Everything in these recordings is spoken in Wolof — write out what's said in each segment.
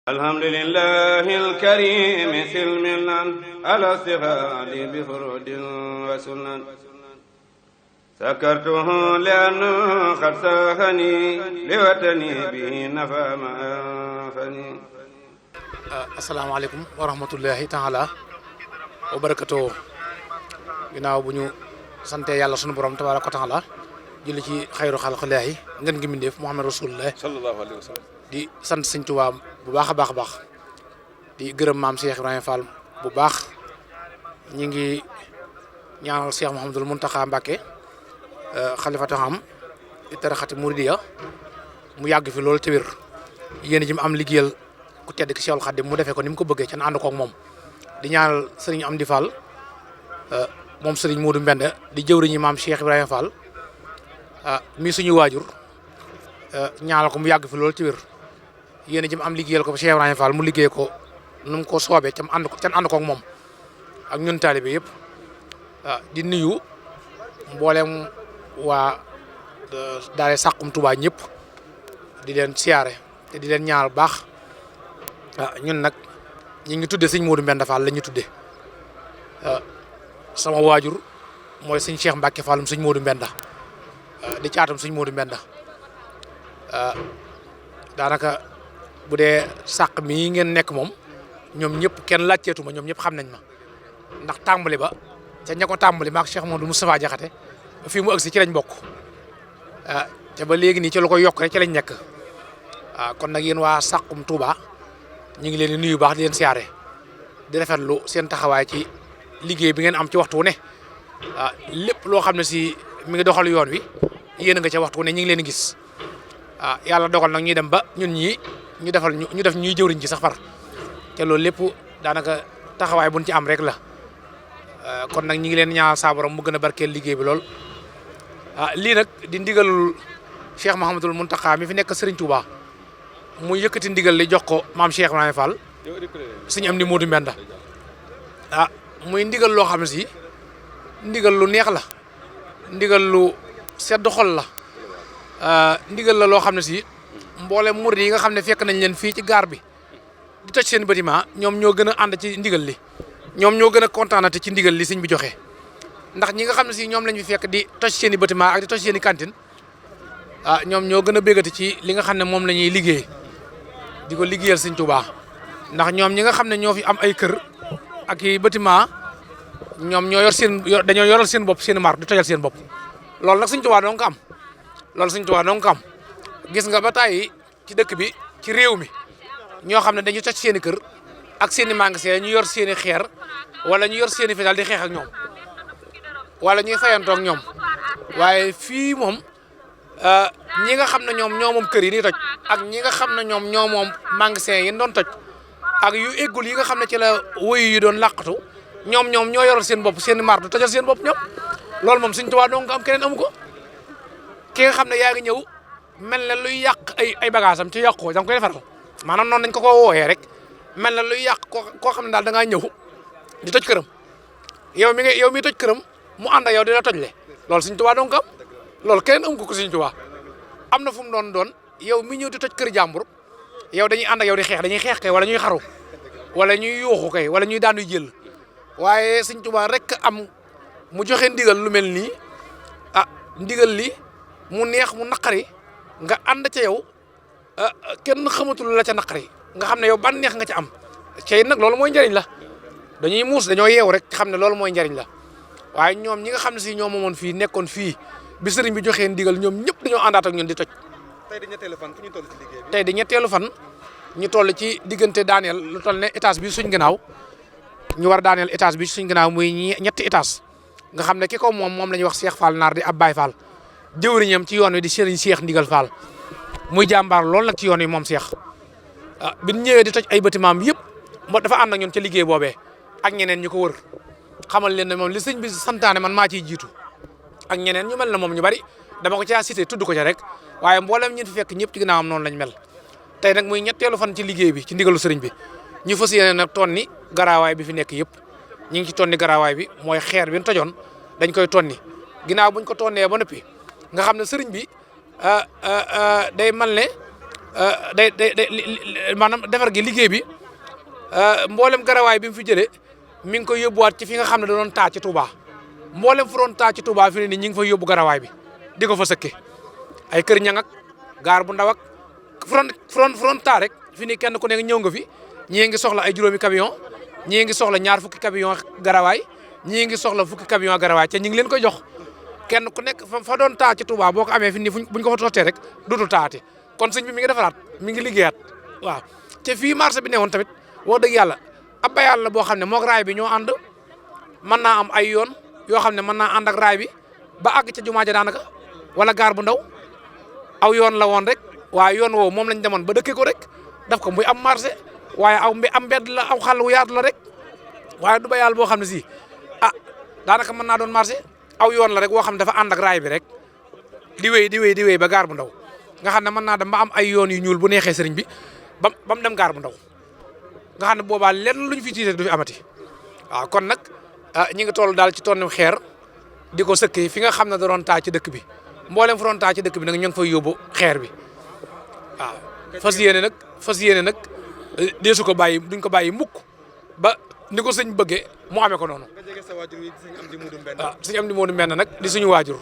alhamdulillahi alkarim silmilan ala stighaali bi furudin wa sunan sakartuhu li'anna qad saxani liwatani bihi nafa ma anfani. Asalaamaaleykum wa rahmatullahi taala wa barakatuh. Ginnaaw bu ñu sante yàlla sunu borom tabaaraka wa taala julli ci xayru xalqillaahi ngeen gi mindeef Muhammad Rasulullah sallallahu alayhi wa sallam di sant Sëñ Tuubaa bu baax a baax di gërëm maam Cheikh Ibrahima Fall bu baax. ñi ngi ñaanal Cheikh Mouhamadul Mountakha Mbacké xalifatu am taraxati Mouridiya mu yàgg fi loolu te wér yéen ji mu am liggéeyal ku tedd ki Cheikhul Khadim mu defee ko ni mu ko bëggee ca ànd koog moom. di ñaanal Serigne Amdi Fall moom Serigne Modou Mbende di jëwriñu maam Cheikh Ibrahima Fall mi suñu waajur ñaanal ko mu yàgg fi loolu te wér yéen ji mu am liggéeyal ko Cheikh Ibrahima Fall mu liggéey ko nu mu ko soobee ca ànd koog moom ak ñun taalibe yëpp. di nuyu mboolem waa daale Saxum Touba ñëpp di leen siyaare te di leen ñaanal baax. ñun nag ñi ngi tudde sëñ Modou Mbenda Fall la ñu tudde sama waajur mooy sëñ Cheikh Mbacke Fallum sëñ Modou Mbenda di caatam sëñ Modou Mbenda daanaka bu dee sàq mii ngeen nekk moom ñoom ñëpp kenn laajteetuma ñoom ñëpp xam nañ ma ndax tàmbali ba ca ña ko tàmbali maak Cheikh Modou Moustapha Diakhaté fii mu ëgsi ci lañ bokk te ba léegi nii ci lu ko yokk rek ci lañ nekk kon nag yéen waa Saxum Touba ñu ngi leen di nuyu baax di leen siyaare di rafetlu seen taxawaay ci liggéey bi ngeen am ci waxtu wu ne lépp loo xam ne si mi ngi doxal yoon wi yéen a nga ca waxtu wu ne ñu ngi leen di gis yàlla dogal nag ñuy dem ba ñun ñii ñu def ñuy jëwriñ ci sax far te loolu lépp daanaka taxawaay buñ ci am rek la kon nag ñu ngi leen ñaanal saa borom mu gën a barkeel liggéey bi lool. lii nag di ndigalul Cheikh Mouhamadul Mountakha mi fi nekk Serigne Touba mu yëkkati ndigal li jox ko maam Cheikh Ibrahima Fall suñu am ni Modou Mbenda muy ndigal loo xam ne si ndigal lu neex la ndigal lu sedd xol la ndigal la loo xam ne si mboolem murid yi nga xam ne fekk nañ leen fii ci gaar bi di toj seen bâtiment ñoom ñoo gën a ànd ci ndigal li ñoom ñoo gën a kontaanate ci ndigal li sëñ bi joxe ndax ñi nga xam ne si ñoom lañ fi fekk di toj seen i bâtiment ak di toj seen i cantine ñoom ñoo gën a béggati ci li nga xam ne moom la ñuy liggéey di ko liggéeyal sëñ Touba ndax ñoom ñi nga xam ne ñoo fi am ay kër ak i bâtiment ñoom ñoo dañoo yoral seen bopp seen mar di tojal seen bopp loolu nag sëñ Touba dong ko am loolu sëñ Touba dong ko am gis nga ba tàyyi ci dëkk bi ci réew mi ñoo xam ne dañuy toj seen i kër ak seen i magasin ñu yor seen i xeer wala ñu yor seen i fetal di xeex ak ñoom wala ñuy fayantoo ak ñoom waaye fii moom ñi nga xam ne ñoom ñoo moom kër yi ni toj ak ñi nga xam ne ñoom ñoo moom magasin yi doon toj ak yu eggul yi nga xam ne ci la woyu yi doon làqatu ñoom ñoo yoral seen bopp seen mar du tojal seen bopp ñoom loolu moom Sëñ Tuubaa dong nga am keneen amu ko ki nga xam ne yaa ngi ñëw mel na luy yàq ay bagage am ci yàq ko da nga koy defaral maanaam noonu dañ ko wooyee rek mel na luy yàq koo xam ne daal da ngaa ñëw di toj këram yow mi toj këram mu ànd ak yow dina toj le loolu Sëñ Tuubaa dong nga am loolu keneen amu ko Sëñ Tuubaa am na fu mu doon yow mi ñëw di toj kër jàmbur yow dañuy ànd ak yow di xeex dañuy xeex kay wala ñuy xaru wala ñuy yuuxu kay wala ñuy daanu jël waaye Sëñ Tuubaa rek am mu joxe ndigal lu mel nii ndigal li mu neex mu naqari nga ànd ca yow kenn xamatul la ca naqari nga xam ne yow ban neex nga ca am cey nag loolu mooy njariñ la dañuy muus dañoo yeew rek xam ne loolu mooy njariñ la waaye ñoom ñi nga xam ne si ñoo moomoon fii nekkoon fii bi sëriñ bi joxee ndigal ñoom ñëpp dañoo àndaat ak ñun di toj. tey di ñetteelu fan fu ñu toll ci liggéey bi. tey di ñetteelu fan ñu toll ci diggante daaneel lu toll ne étage bi suñ gannaaw ñu war daaneel étage bi suñ gannaaw muy ñetti étage nga xam ne ki ko moom la ñuy wax Cheikh Fall naar di ab Baye Fall jëwriñam ci yoon wi di sëriñ Cheikh Ndigal Fall muy jàmbaar lool nag ci yoon wi moom Cheikh bi ñu ñëwee di toj ay bâtiment yëpp moo dafa ànd ak ñun ca liggéey boobee ak ñeneen ñu ko wër xamal leen ne moom li sëñ bi santaane man maa ciy jiitu ak ñeneen ñu mel na moom ñu bari dama ko caa cité tudd ko ca rek waaye mboolem ñi fi fekk ñëpp ci ginnaawam noonu lañ mel tey nag muy ñetteelu fan ci liggéey bi ci ndigalu sëriñ bi ñu fas yéene nag tonni garaawaay bi fi nekk yëpp ñu ngi ci tonni garaawaay bi mooy xeer bi ñu tojoon dañ koy tonni ginnaaw buñ ko tonnee ba noppi nga xam ne sëriñ bi day mal ne day maanaam defar gi liggéey bi mboolem garawaay bi mu fi jëlee mi ngi koy yóbbuwaat ci fi nga xam ne da doon taa ci Touba mboolem fu doon taa ci Touba fi ne nii ñi ngi fay yóbbu garawaay bi di ko fa sëkke ay kër ñang ak gaar bu ndaw ak fu doon taa rek fi ni kenn ku nekk ñëw nga fi ñii ngi soxla ay juróomi camion ñii ngi soxla ñaar fukki camion garawaay ñii ngi soxla fukki camion garawaay te ñi ngi leen koy jox kenn ku nekk fa doon taa ci Touba boo ko amee fi nii buñ ko fa tottee rek dootul taate kon sëñ bi mi ngi defaraat mi ngi liggéeyaat waaw te fii marché bi newoon tamit woo dëgg yàlla ab bayal la boo xam ne moog raay bi ñoo ànd mën naa am ay yoon yoo xam ne mën naa ànd ak raay bi ba àgg ca jumaa ja daanaka wala gaar bu ndaw aw yoon la woon rek waaye yoon woowu moom lañ demoon ba dëkkee ko rek daf ko muy am marché waaye am mbedd la aw xàll wu yaatu la rek waaye du bayal boo xam ne si daanaka mën naa doon marché aw yoon la rek woo xam ne dafa ànd ak raay bi rek di wéy ba gaar bu ndaw nga xam ne mën naa dem ba am ay yoon yu ñuul bu neexee sëriñ bi ba mu dem gaar bu ndaw nga xam ne boobaa lenn luñ fi tiitee du fi amati waaw kon nag ñi ngi toll daal ci tonnem xeer di ko sëkkee fi nga xam ne da doon taa ci dëkk bi mboolem fu doon taa ci dëkk bi nag ñu ngi fay yóbbu xeer bi waaw fas yéene nag deesu ko bàyyi duñ ko bàyyi mukk ba ni ko sëñ bëggee mu amee ko noonu. nga jege sa waajur wi sëñ Amdi Moodu Mbend. waaw sëñ Amdi Moodu Mbend nag di suñu waajur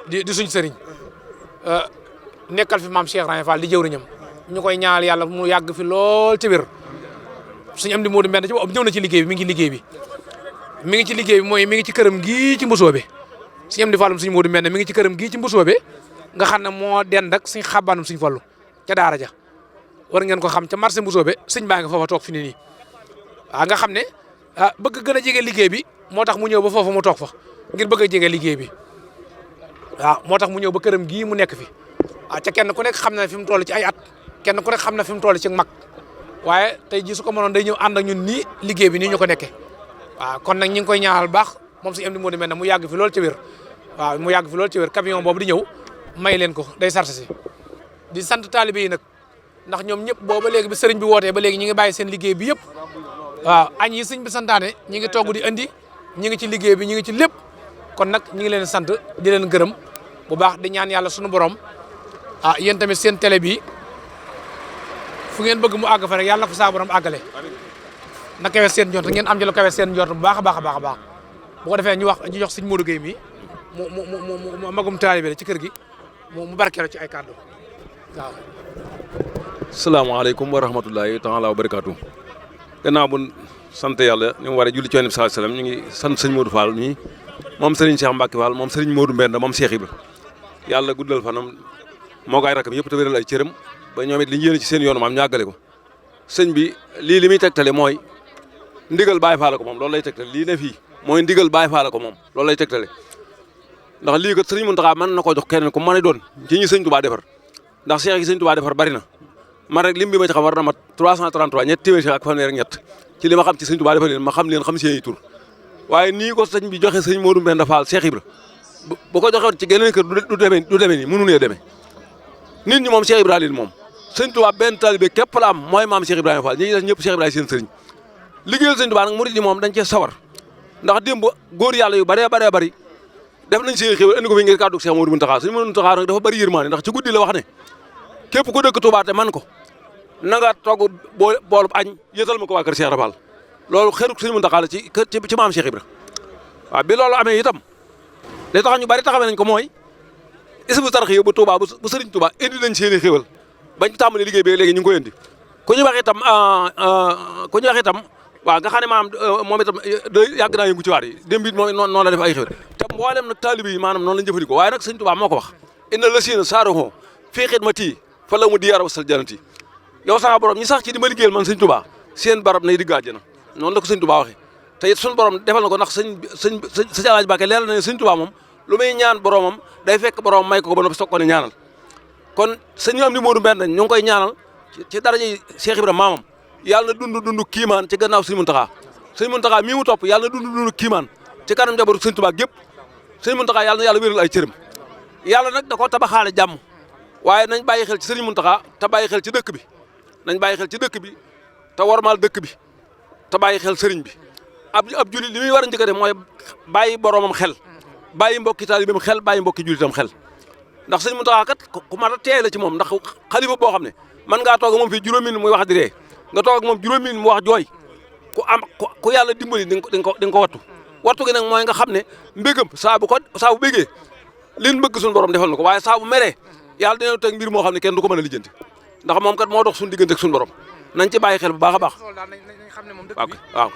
di suñu sëriñ nekkal fi maam Cheikh Rahane Fall di jëwriñam ñu koy ñaanal yàlla mu yàgg fi lool ci wér sëñ Amdi Moodu Mbend ci boppam ñëw na ci liggéey bi mi ngi ci liggéey bi mooy mi ngi ci këram gii ci Mbusoobe sëñ Amdi Fallum sëñ Moodu Mbend mi ngi ci këram gii ci Mbusoobe nga xam ne moo dend ak sëñ xabaanum sëñ Fallu ca daara ja war ngeen ko xam ca marché Mbusoobe sëñ baa nga foofa toog fi ne nii waaw nga xam ne bëgg gën a jege liggéey bi moo tax mu ñëw ba foofu mu toog fa ngir bëgg a jege liggéey bi waaw moo tax mu ñëw ba këram gii mu nekk fi waaw ca kenn ku nekk xam na fi mu toll ci ay at kenn ku nekk xam na fi mu toll ci mag waaye tey jii su ko mënoon day ñëw ànd ak ñun nii liggéey bi nii ñu ko nekkee waaw kon nag ñi ngi koy ñaanal baax moom si Amdi Moodu Mbend mu yàgg fi lool ci wér waaw mu yàgg fi lool ci wér camion boobu di ñëw may leen ko day sarse si di sant taalibe yi nag ndax ñoom ñëpp booba léegi bi sëriñ bi wootee ba léegi ñi ngi bàyyi seen liggéey bi yëpp waaw añ yi sëñ bi santaane ñi ngi togg di andi ñi ngi ci liggéey bi ñi ngi ci lépp kon nag ñi ngi leen sant di leen gërëm bu baax di ñaan yàlla suñu borom yéen tamit seen télé bi fu ngeen bëgg mu àgg fa rek yàlla na ko saa borom àggale na kawe seen njort ngeen am ci lu kawe seen njort bu baax a baax a baax a baax bu ko defee ñu jox sëñ Modou Gueye mi mu magum taalibe la ci kër gi mu barkeelu ci ay kàddu waaw. salaamaaleykum wa rahmatullahi taala wa barakaatu. gannaaw bu sant yàlla ni mu waree julli ci Yonent bi sallallahu alayhi wasallam ñu ngi sant sëñ Modou Fall nii moom Serigne Cheikh Mbacke Fall moom Serigne Modou Mbend moom Cheikh Ibra yàlla guddal fanam moo ko ay rakam yëpp te wéral ay cëram ba ñoom it li ñu yéene ci seen yoonu maam ñu àggale ko sëñ bi li muy tegtale mooy ndigal Baye Fall ko moom loolu lay tegtale lii ne fii mooy ndigal Baye Fall ko moom loolu lay tegtale ndax lii kat Serigne Mountakha mën na koo jox keneen ku mën a doon ci ñi sëñ Touba defar ndax Cheikh yi sëñ Touba defar bari na man rek lim bi ma ci xam war na mat 333 ñett téeméer ak fanweer ak ñett ci li ma xam ci sëñ Touba defar leen ma xam leen xam seen i tur waaye nii ko sëñ bi joxe sëñ Modou Mbend Fall Cheikh Ibra bu ko joxewoon ci geneen kër du demee nii mënu nee demee nit ñi moom Cheikh Ibra leen moom sëñ Touba benn taalibe képp la am mooy maam Cheikh Ibrahima Fall ñi des ñëpp Cheikh Ibrahima seen sëriñ liggéeyal sëñ Touba nag murid yi moom dañ cee sawar ndax démb góor yàlla yu bëree bari def nañ seen xéwal indi ko fi ngir kàddu Cheikh Modou Mountakha sëñ Modou Mountakha nag dafa bëri yërmaane ndax ci guddi la wax ne képp ku dëkk Touba te man ko na nga togg boolub añ yëtal ma ko waa kër Cheikh Ibra Fall loolu xeruk sëñ Mountakha la ci maam Cheikh Ibra waaw bi loolu amee itam li tax ñu bari taxawee nañ ko mooy Hizbut Tarqiyyah bu Touba bu Sëriñ Touba indi nañ seen i xéwal bañ tàmbali liggéey bi léegi ñu ngi koy indi ku ñu wax itam waaw nga xam ne maanaam moom itam yàgg naa yëngu ci waar yi démb it moom noonu la def ay xéwal te mboolem nag taalibe yi maanaam noonu lañ jëfandikoo waaye nag Sëriñ Touba moo ko wax inna lasina saaraho fii xidmati fa la mu diyaara wasal janati yow sama borom ñi sax ci di ma liggéeyal man Sëriñ Touba seen barab nay digg àjjana noonu la ko Sëriñ Touba waxee te it suñu borom defal na ko ndax sëñ Alaaji Mbàkke leeral na ne Sëriñ Touba moom lu muy ñaan boromam day fekk boromam may ko ba noppi soog ko ne ñaanal kon sëñ Amdi Moodu Mbend ñu ngi koy ñaanal ci daraja yi Cheikh Ibra maamam yàlla na dund kiimaan ci gannaaw Sëñ Mountakha Sëñ Mountakha mii mu topp yàlla na dund kiimaan ci kanam njabootu Sëñ Touba gépp Sëñ Mountakha yàlla na yàlla wéral ay cëram yàlla nag da ko tabaxaale jàmm waaye nañ bàyyi xel ci Sëñ Mountakha te bàyyi xel ci dëkk bi nañ bàyyi xel ci dëkk bi te wormaal dëkk bi te bàyyi xel sëriñ bi ab jullit li muy war a njëkk a def mooy bàyyi boromam xel bàyyi mbokki taalibeem xel bàyyi mbokki jullitam xel ndax sëñ Mountakha kat ku mat a teey la ci moom ndax xalifa boo xam ne mën ngaa toog moom fii juróomi minute muy wax di ree nga toog ak moom juróomi minute mu wax jooy ku yàlla dimbali di nga ko wattu gi nag mooy nga xam ne mbégam saa bu bégee liñ bëgg suñu borom defal na ko waaye saa bu meree yàlla dina teg mbir moo xam ne kenn du ko mën a lijjanti ndax moom kat moo dox suñu diggante ak suñu borom nañ ci bàyyi xel bu baax a baax waaw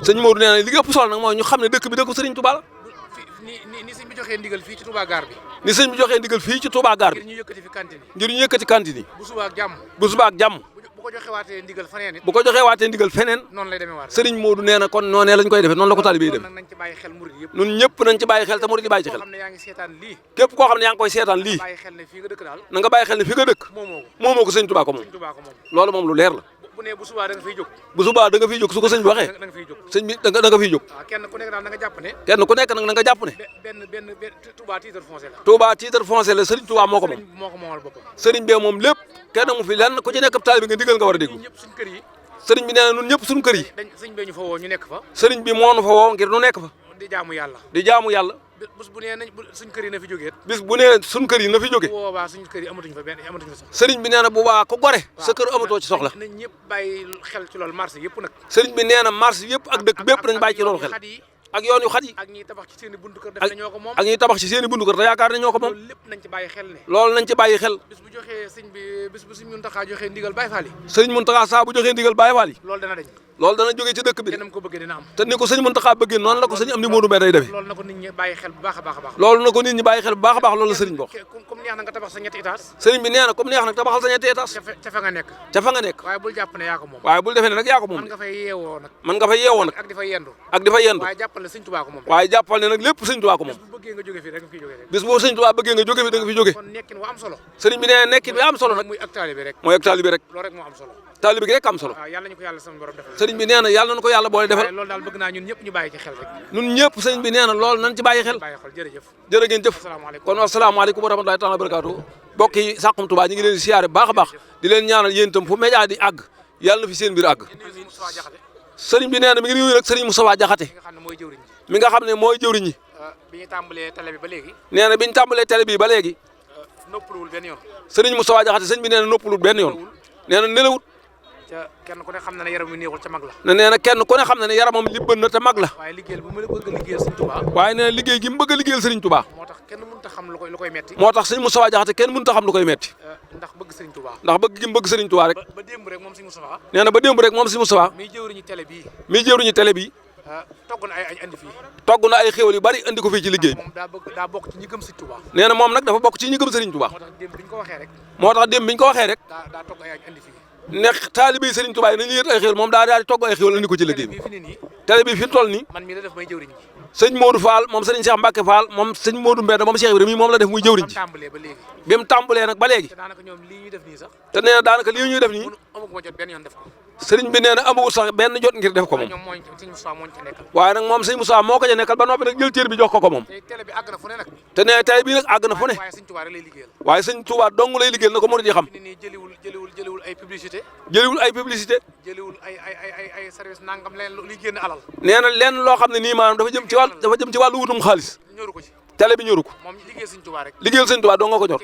sëñ Modou nee na li ëpp solo nag mooy ñu xam ne dëkk bi dëkku Serigne Touba la ni sëñ bi joxee ndigal fii ci Touba gaar bi ni sëñ bi joxee ndigal fii ci Touba gaar bi ngir ñu yëkkati cantine yi bu subaa ak jàmm bu ko joxee waatee ndigal feneen bu ko joxee waatee ndigal feneen noonu lay demee waat Serigne Modou nee na kon noonee lañ koy defee noonu la ko talibé yi demee nañ ci bàyyi xel murid yëpp ñun ñëpp nañ ci bàyyi xel te murid yi bàyyi ci xel képp koo xam ne yaa ngi koy seetaan lii na nga bàyyi xel ne fi nga dëkk moomoo ko Serigne Touba ko moom loolu moom lu leer la bu nee bu subaa da nga fiy jóg bu subaa da nga fiy jóg su ko sëñ bi waxee sëñ bi da nga fiy jóg kenn ku nekk daal na nga jàpp ne kenn ku nekk nag na nga jàpp ne benn Touba titre foncier la Touba titre foncier la Serigne Touba moo ko moom moo ko moomal boppam Serigne bee moom lépp kenn mu fi lenn ku ci nekk taalibe nga digal nga war a déglu ñëpp suñu kër yi Serigne bi nee na ñun ñëpp suñu kër yi sëñ bee ñu fa woo ñu nekk fa Serigne bi moo nu fa woo ngir nu nekk fa di jaamu yàlla bis bu nee nañ suñ kër yi na fi jógee bis bu nee suñ kër yi na fi jóge bu boobaa suñ kër yi amatuñ fa soxla sëriñ bi nee na bu boobaa ku gore sa kër amatoo ci soxla nañ ñëpp bàyyi xel ci loolu marché yëpp nag sëriñ bi nee na marché yëpp ak dëkk bépp nañ bàyyi ci loolu xel ak yoon yu xat yi ak ñiy tabax ci seen i buntu kër def ñoo ko moom ak ñiy tabax ci seen i buntu kër te yaakaar ne ñoo ko moom loolu lépp nañ ci bàyyi xel ne loolu nañ ci bàyyi xel bis bu joxee sëñ bi bis bu sëñ Mountakha joxee ndigal Baye Fall yi sëriñ Mountakha saa bu joxee ndigal Baye Fall yi loolu dana dañ loolu dana jógee ci dëkk bi kenn ko bëggee dina am te ni ko sëñ Mountakha bëggee noonu la ko sëñ Amdi Modou Mbène day defee loolu na ko nit ñi bàyyi xel bu baax a baax a baax loolu na ko nit ñi bàyyi xel bu baax a baax loolu la sëriñ bi wax comme neex na nga tabax sa ñetti étage sëriñ bi nee na comme neex nag tabaxal sa ñetti étage ca fa nga nekk waaye bul jàpp ne yaa ko moom waaye bul defee ne nag yaa ko moom mën nga fay yeewoo nag ak di fa yendu waaye jàppal ne sëñ Tuubaa ko moom waaye jàppal ne nag lépp sëñ Tuubaa ko moom bis bu bëggee nga jóge fi rek nga fi jóge rek bis boo sëñ Tuubaa bëggee nga jóge fi da nga fi jóge kon nekkin wa am solo sëriñ bi nee na nekkin bi am solo nag muy ak taalibe rek mooy ak taalibe rek loolu rek moo am solo taalibe gi rek am solo waaw yàlla ñu ko yàlla sama borom defal sëriñ bi nee na yàlla nañu ko yàlla boole defal loolu daal bëgg naa ñun ñëpp ñu bàyyi ci xel rek ñun ñëpp sëriñ bi nee na loolu nañ ci bàyyi xel jërë ngeen jëf kon asalaamaaleykum wa rahmatulahi taala wa barakaatu mbokk yi Saxum Touba ñu ngi leen di siyaare baax a baax di leen ñaanal yéen itam fu média di àgg yàlla na fi seen mbir àgg sëriñ bi nee na mi ngi nuyu nag sëriñ Moustapha Diakhaté mi nga xam ne mooy jëwriñ ñi bi ñu tàmbalee télé bi ba léegi nee na bi ñu tàmbalee télé bi ba léegi noppaluwul benn yoon sëriñ Moustapha Diakhaté sëñ bi nee na noppaluwul benn yoon nee na nelawut kenn ku ne xam na ne yaram wi neexul ca mag la nee na kenn ku ne xam na ne yaramam libbën na te mag la waaye liggéey bu mu bëgg a liggéeyal sëriñ Touba waaye nee na liggéey gi mu bëgg a liggéeyal sëriñ Touba moo tax kenn mënut a xam lu koy metti moo tax sëñ Moustapha Diakhaté kenn mënut a xam lu koy metti ndax bëgg sëriñ Touba ndax bëgg gi mu bëgg sëriñ Touba rek ba démb rek moom sëñ Moustapha nee na ba démb rek moom sëñ Moustapha miy jëwriñu télé bii togg na ay añ andi fii togg na ay xéwal yu bari andi ko fii ci liggéey bi moom daa bokk ci ñi gëm sëriñ Touba nee na moom nag dafa bokk ci ñi gëm sëriñ Touba moo tax démb bi ñu ko waxee rek moo tax démb bi ñu ko waxee rek daa togg ay añ andi fii ne taalibe sëriñ Touba yi nañu yët ay xéwal moom daa di togg ay xéwal andi ko ci liggéey bi télé bi fi toll nii man mii la def may jëwriñ ji sëñ Modou Fall moom sëriñ Cheikh Mbacke Fall moom sëñ Modou Mbène moom Cheikh Ibrahima moom la def muy jëwriñ ji bi mu tàmbalee nag ba léegi te daanaka ñoom lii ñuy def nii sax te nee na daanaka lii ñuy def nii amaguma jot benn yoon def ko sëriñ bi nee na amagul sax benn jot ngir def ko moom waaye nag moom sëñ Moussa moo ko ca nekkal ba noppi nag jël cër bi jox ko moom télé bi àgg na fu ne nag te nee télé bi nag àgg na fu ne waaye sëñ Touba dong lay liggéeyal na ko murid yi xam jëliwul ay publicité jëliwul ay publicité jëliwul ay service nangam leen luy génn alal nee na lenn loo xam ne nii maanaam dafa jëm ci wàllu wutum xaalis ñoru ko ci télé bi ñoru ko moom liggéeyal sëñ Touba rek liggéeyal sëñ Touba dong nga ko ñor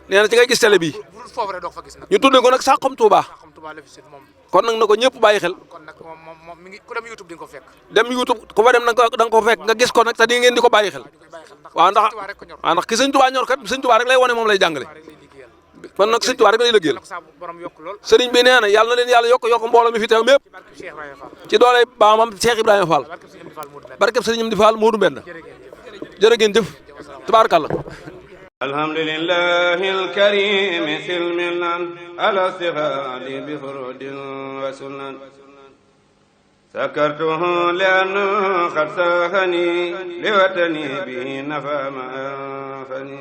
nee na ci ngay gis télé bi foofu rek doo fa gis nag ñu tuddee ko nag Saxum Touba kon nag na ko ñëpp bàyyi xel kon nag moom mi ngi ku dem YouTube di nga ko fekk dem YouTube ku fa dem da nga ko fekk nga gis ko nag te di ngeen di ko bàyyi xel waaw ndax ki sëñ Touba ñor kat sëñ Touba rek lay wone moom lay jàngale kon nag sëñ Touba rek lay liggéeyal sëriñ bi nee na yàlla na leen yàlla yokk mbooloo mi fi teew mépp ci doole baamam Cheikh Ibrahima Fall barkeb sëriñ Amdi Fall Modou Mbène jërë ngeen jëf tabarakallah alhamdulillahi alkarim silmilan ala sihadi bi furudin wa sunan sakartuhu lianna qad sahani liwatani bi nafa ma anfani